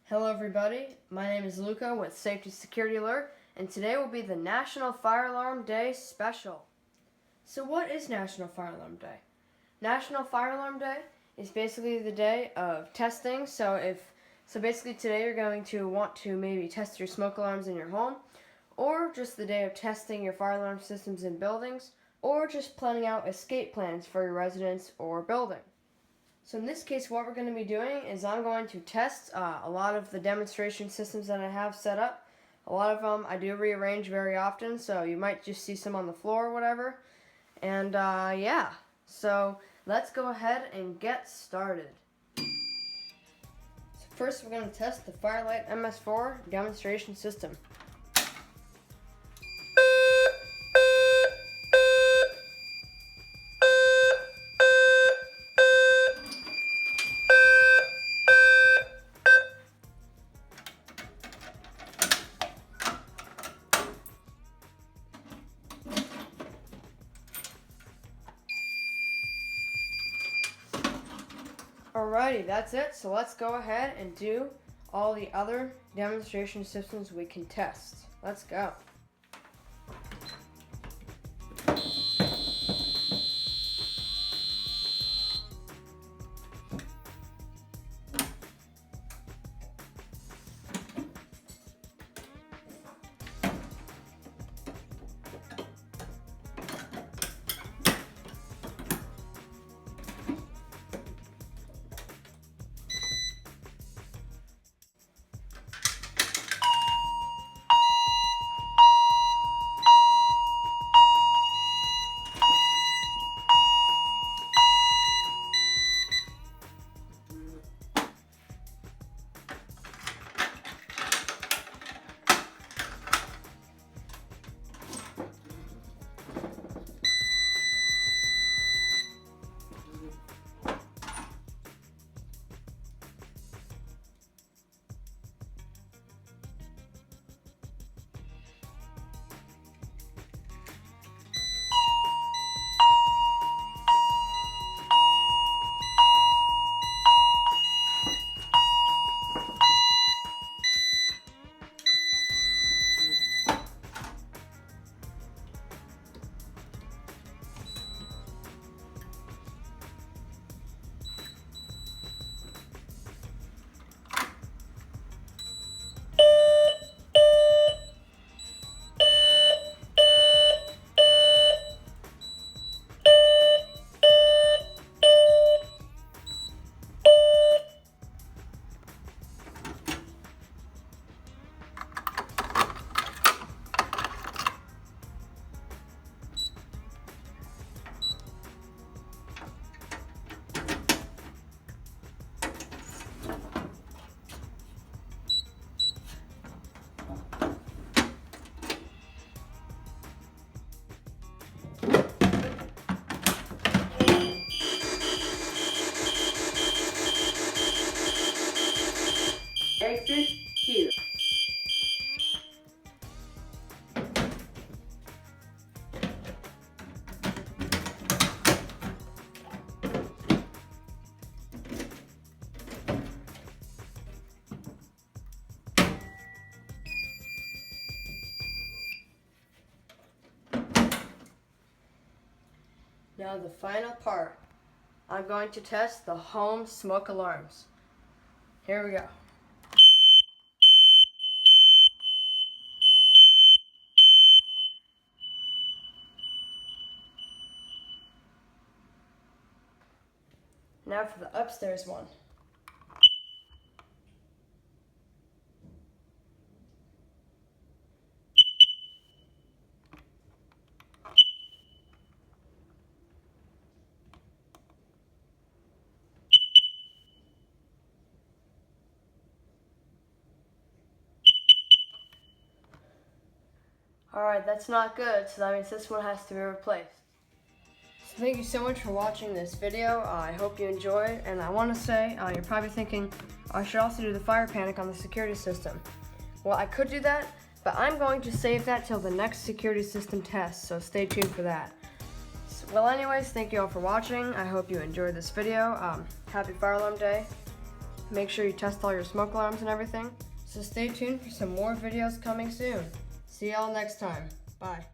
Hello everybody, my name is Luca with Safety Security Alert, and today will be the National Fire Alarm Day special. So what is National Fire Alarm Day? National Fire Alarm Day is basically the day of testing, so basically today you're going to want to maybe test your smoke alarms in your home, or just the day of testing your fire alarm systems in buildings, or just planning out escape plans for your residence or building. So in this case, what we're going to be doing is I'm going to test a lot of the demonstration systems that I have set up. A lot of them I do rearrange very often, so you might just see some on the floor or whatever. And yeah, so let's go ahead and get started. So first we're going to test the Firelight MS4 demonstration system. Alrighty, that's it. So let's go ahead and do all the other demonstration systems we can test. Let's go. Exit here. Now the final part. I'm going to test the home smoke alarms. Here we go. Now for the upstairs one. Alright, that's not good, so that means this one has to be replaced. So thank you so much for watching this video. I hope you enjoyed, and I want to say, you're probably thinking, I should also do the fire panic on the security system. Well, I could do that, but I'm going to save that till the next security system test, so stay tuned for that. Well anyways, thank you all for watching. I hope you enjoyed this video. Happy Fire Alarm Day. make sure you test all your smoke alarms and everything. So stay tuned for some more videos coming soon. See y'all next time. Bye.